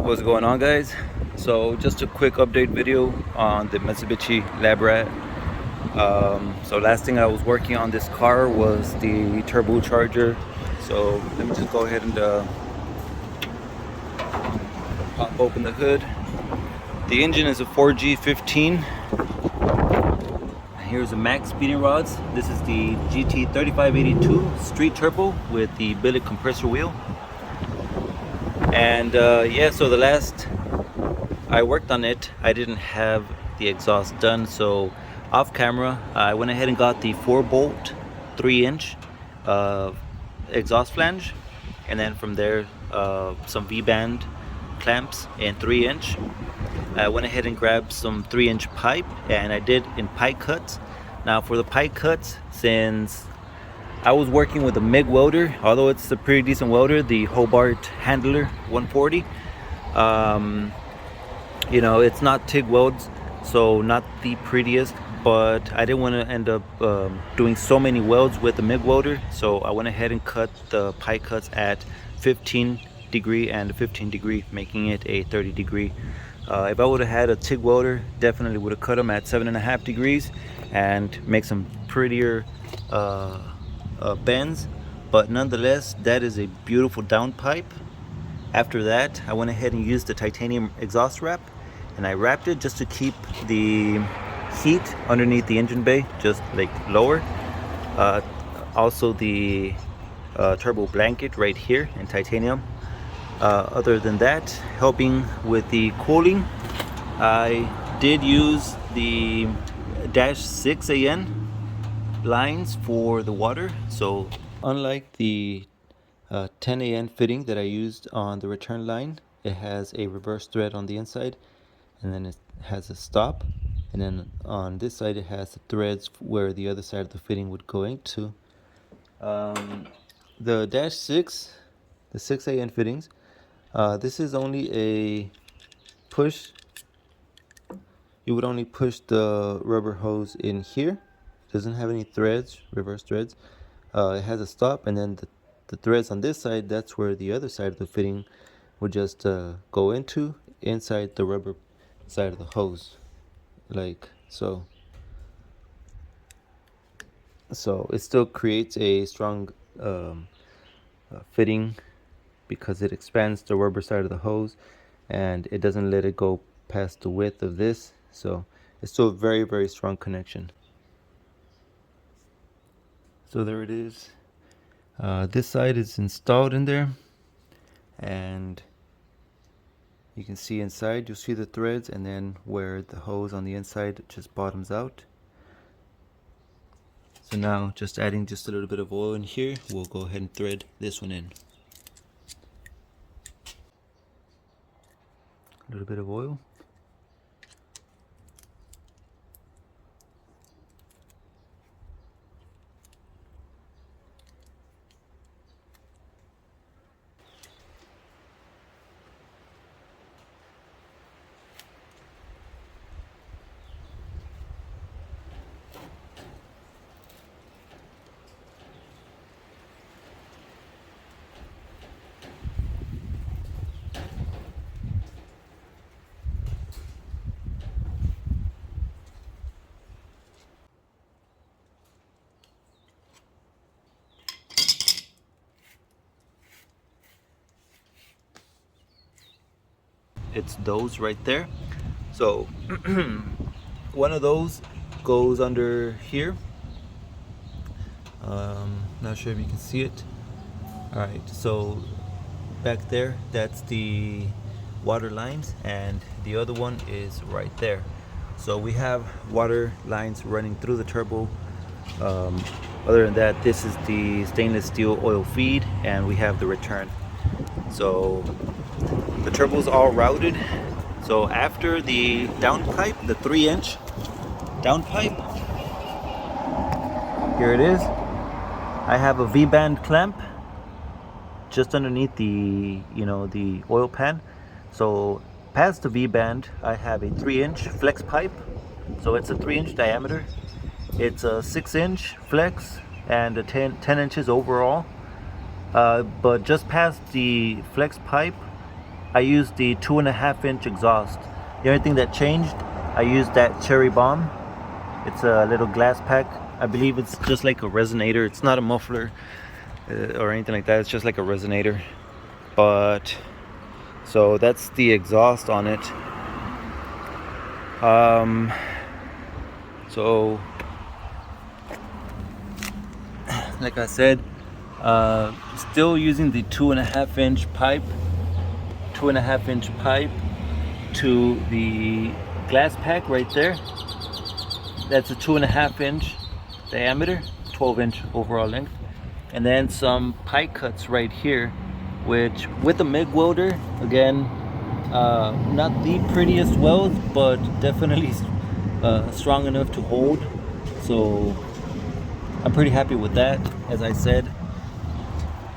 What's going on, guys? So just a quick update video on the Mitsubishi Lab Rat. So last thing I was working on this car was the turbocharger. So let me just go ahead and pop open the hood. The engine is a 4G15. Here's the MaXpeedingRods. This is the GT35 street turbo with the billet compressor wheel. And yeah, so the last I worked on it, I didn't have the exhaust done, so off camera I went ahead and got the 4-bolt 3-inch exhaust flange, and then from there some V-band clamps in 3-inch. I went ahead and grabbed some 3-inch pipe, and I did in pipe cuts. Now for the pipe cuts, since I was working with a MIG welder, although it's a pretty decent welder, the Hobart Handler 140. You know, it's not TIG welds, so not the prettiest, but I didn't want to end up doing so many welds with the MIG welder, so I went ahead and cut the pipe cuts at 15 degree and 15 degree, making it a 30 degree. If I would have had a TIG welder, definitely would have cut them at 7.5 degrees and make some prettier bends, but nonetheless, that is a beautiful downpipe. After that, I went ahead and used the titanium exhaust wrap, and I wrapped it just to keep the heat underneath the engine bay just like lower. Also the turbo blanket right here in titanium. Other than that, helping with the cooling, I did use the -6 AN lines for the water. So unlike the 10 AN fitting that I used on the return line, it has a reverse thread on the inside, and then it has a stop, and then on this side it has the threads where the other side of the fitting would go into. The -6, the 6 AN fittings, this is only a push. You would only push the rubber hose in here. Doesn't have any threads, reverse threads. It has a stop, and then the threads on this side, that's where the other side of the fitting would just go into, inside the rubber side of the hose, like so. So it still creates a strong fitting because it expands the rubber side of the hose, and it doesn't let it go past the width of this. So it's still a very, very strong connection. So there it is. This side is installed in there, and you can see inside, you'll see the threads, and then where the hose on the inside just bottoms out. So now, just adding just a little bit of oil in here, we'll go ahead and thread this one in. A little bit of oil. It's those right there. So one of those goes under here. Not sure if you can see it. All right, so back there, that's the water lines, and the other one is right there. So we have water lines running through the turbo. Other than that, this is the stainless steel oil feed, and we have the return. So the turbo is all routed. So after the downpipe, the 3-inch downpipe, here it is. I have a V-band clamp just underneath the, the oil pan. So past the V-band, I have a 3-inch flex pipe. So it's a 3-inch diameter. It's a 6-inch flex and a 10 inches overall. But just past the flex pipe, I used the 2.5-inch exhaust. The only thing that changed, I used that cherry bomb. It's a little glass pack. I believe it's just like a resonator. It's not a muffler or anything like that. It's just like a resonator. But so that's the exhaust on it. So like I said, still using the 2.5-inch pipe. 2.5-inch pipe to the glass pack right there. That's a 2.5-inch diameter, 12-inch overall length, and then some pipe cuts right here, which with a MIG welder, again, not the prettiest welds, but definitely strong enough to hold. So I'm pretty happy with that. As I said,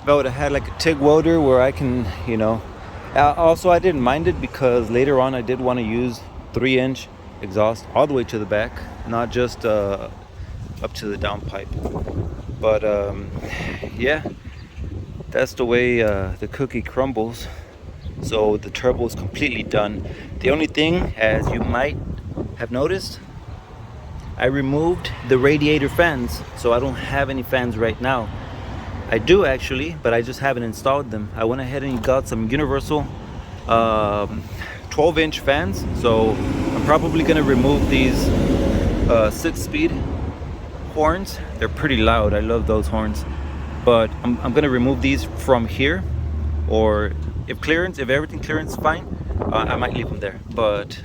if I would have had like a TIG welder where I can, you know, also I didn't mind it because later on I did want to use 3-inch exhaust all the way to the back, not just up to the downpipe. But yeah, that's the way the cookie crumbles. So the turbo is completely done. The only thing, as you might have noticed, I removed the radiator fans, so I don't have any fans right now. I do actually, but I just haven't installed them. I went ahead and got some universal 12-inch fans, so I'm probably gonna remove these 6-speed horns. They're pretty loud. I love those horns, but I'm gonna remove these from here, or if everything clearance fine, I might leave them there. But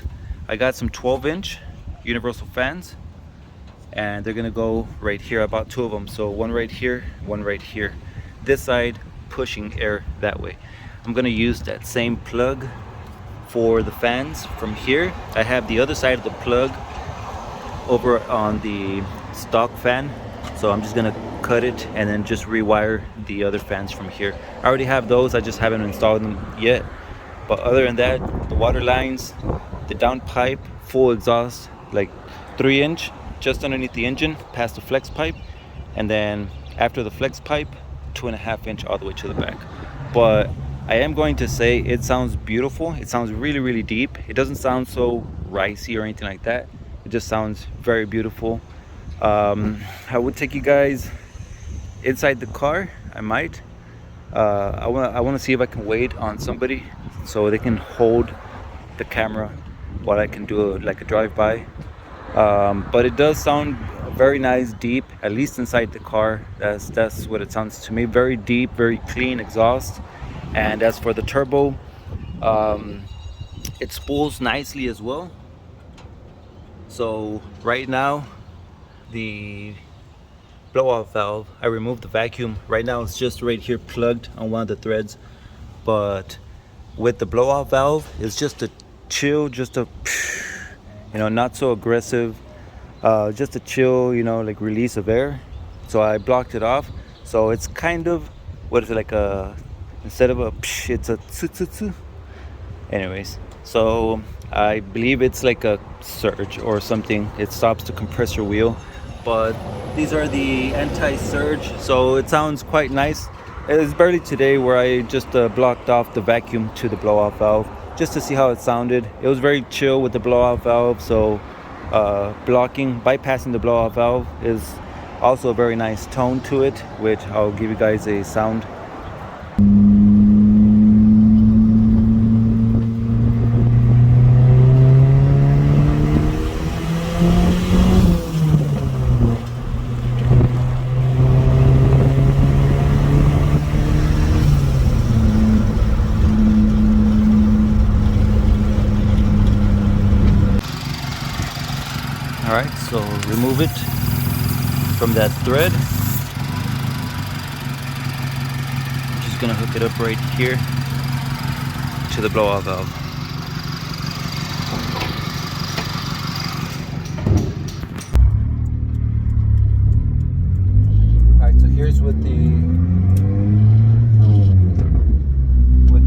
I got some 12-inch universal fans, and they're gonna go right here. I bought 2 of them, so one right here, one right here. This side pushing air that way. I'm gonna use that same plug for the fans from here. I have the other side of the plug over on the stock fan, so I'm just gonna cut it and then just rewire the other fans from here. I already have those, I just haven't installed them yet. But other than that, the water lines, the downpipe, full exhaust, like 3-inch just underneath the engine past the flex pipe, and then after the flex pipe, 2.5-inch all the way to the back. But I am going to say it sounds beautiful. It sounds really deep. It doesn't sound so ricey or anything like that. It just sounds very beautiful. I would take you guys inside the car. I might. I want to see if I can wait on somebody so they can hold the camera while I can do like a drive-by. But it does sound very nice, deep, at least inside the car. That's what it sounds to me. Very deep, very clean exhaust. And as for the turbo, it spools nicely as well. So right now, the blow-off valve, I removed the vacuum. Right now it's just right here plugged on one of the threads. But with the blow-off valve, it's just a chill, just a, you know, not so aggressive, just a chill, you know, like release of air. So I blocked it off. So it's kind of, what is it, like a, instead of a psh, it's a tsu. Anyways, so I believe it's like a surge or something. It stops the compressor wheel. But these are the anti-surge, so it sounds quite nice. It's barely today where I just blocked off the vacuum to the blow-off valve just to see how it sounded. It was very chill with the blow-off valve, so bypassing the blow-off valve is also a very nice tone to it, which I'll give you guys a sound. Alright, so remove it from that thread. I'm just gonna hook it up right here to the blow-off valve. Alright, so here's with the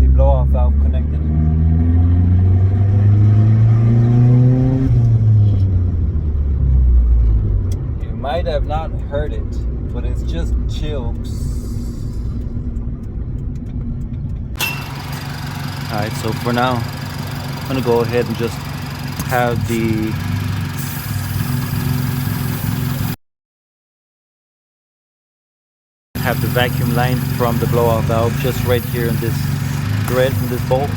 blow-off valve connected. Might have not heard it, but it's just chill. Alright, so for now I'm gonna go ahead and just have the vacuum line from the blowout valve just right here in this thread in this bolt,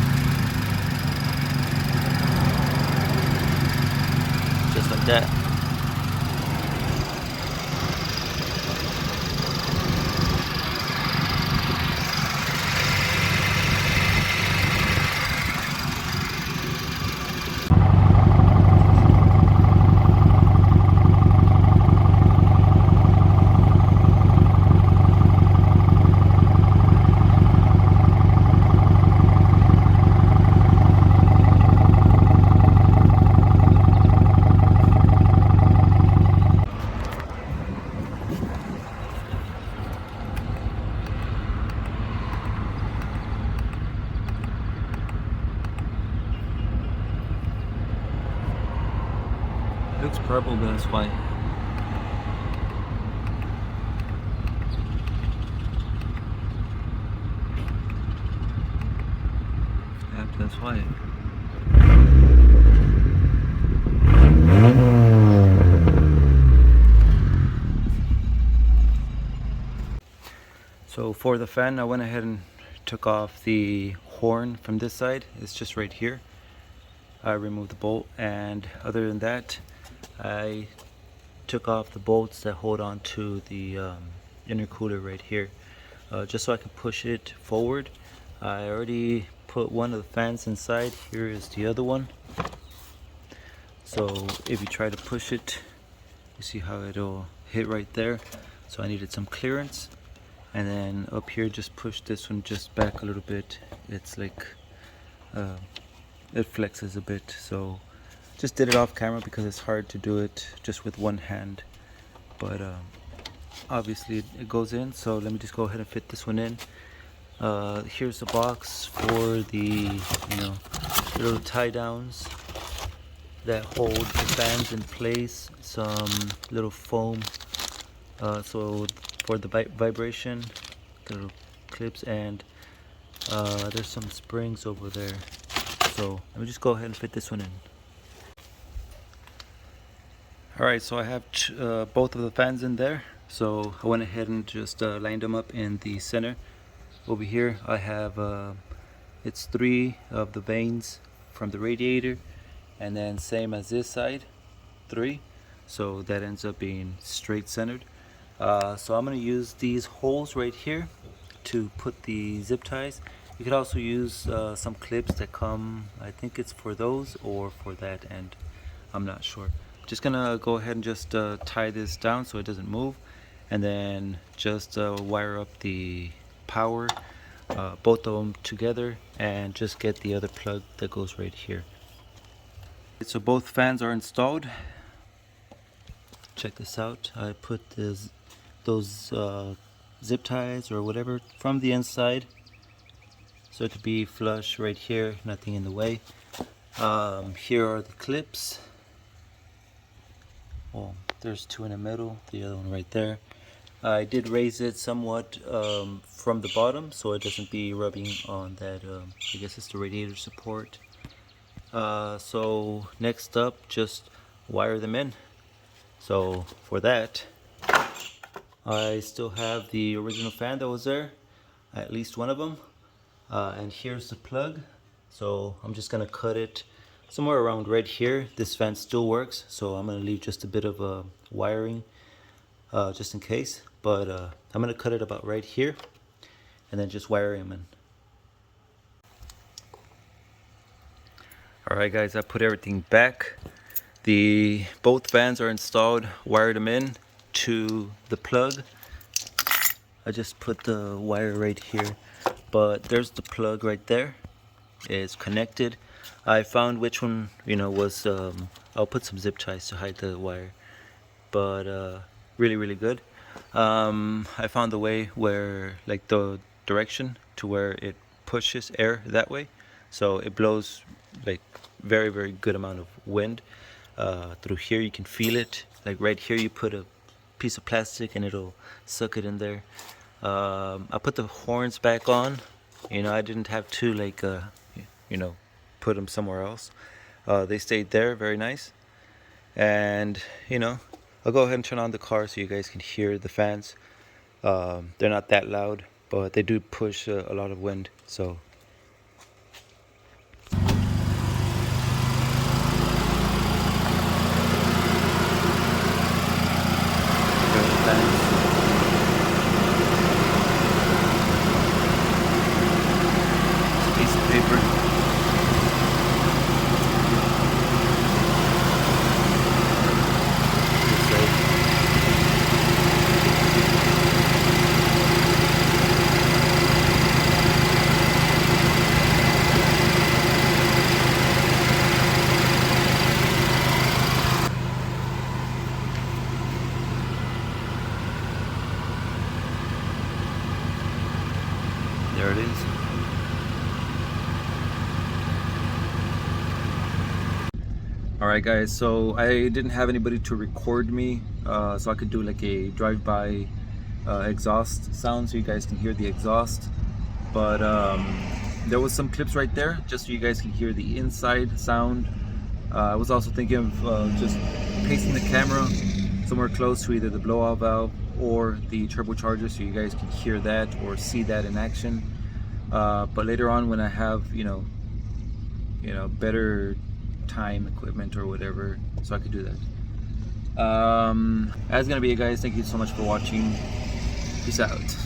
just like that. Looks purple, but it's white. Yep, that's white. So for the fan, I went ahead and took off the horn from this side. It's just right here. I removed the bolt, and other than that, I took off the bolts that hold on to the intercooler right here, just so I can push it forward. I already put one of the fans inside. Here is the other one. So if you try to push it, you see how it'll hit right there. So I needed some clearance, and then up here just push this one just back a little bit. It's like it flexes a bit, so just did it off camera because it's hard to do it just with one hand, but obviously it goes in. So let me just go ahead and fit this one in. Here's the box for the little tie downs that hold the fans in place, some little foam so for the vibration, little clips, and there's some springs over there. So let me just go ahead and fit this one in. Alright, so I have both of the fans in there. So I went ahead and just lined them up in the center. Over here I have it's 3 of the vanes from the radiator, and then same as this side, 3. So that ends up being straight centered. So I'm going to use these holes right here to put the zip ties. You could also use some clips that come, I think it's for those or for that end, I'm not sure. Just gonna go ahead and just tie this down so it doesn't move, and then just wire up the power, both of them together, and just get the other plug that goes right here. So both fans are installed. Check this out. I put those zip ties or whatever from the inside, so it could be flush right here, nothing in the way. Here are the clips. Well, there's 2 in the middle, the other one right there. I did raise it somewhat from the bottom so it doesn't be rubbing on that, I guess it's the radiator support. So next up, just wire them in. So for that, I still have the original fan that was there, at least one of them, and here's the plug. So I'm just gonna cut it somewhere around right here. This fan still works, so I'm gonna leave just a bit of wiring just in case, but I'm gonna cut it about right here and then just wire him in. Alright guys, I put everything back. Both fans are installed, wired them in to the plug. I just put the wire right here, but there's the plug right there. It's connected. I found which one was I'll put some zip ties to hide the wire, but really good. I found the way where, like, the direction to where it pushes air that way, so it blows like very good amount of wind through here. You can feel it, like right here you put a piece of plastic and it'll suck it in there. I put the horns back on. I didn't have to you know, put them somewhere else. They stayed there, very nice. And you know, I'll go ahead and turn on the car so you guys can hear the fans. They're not that loud, but they do push a lot of wind. So there's the fans. It's a piece of paper. There it is. Alright guys, so I didn't have anybody to record me, so I could do like a drive-by exhaust sound so you guys can hear the exhaust. But there was some clips right there just so you guys can hear the inside sound. I was also thinking of just pasting the camera somewhere close to either the blowout valve or the turbocharger so you guys can hear that or see that in action. But later on when I have you know better time equipment or whatever, so I could do that. That's gonna be it guys. Thank you so much for watching. Peace out.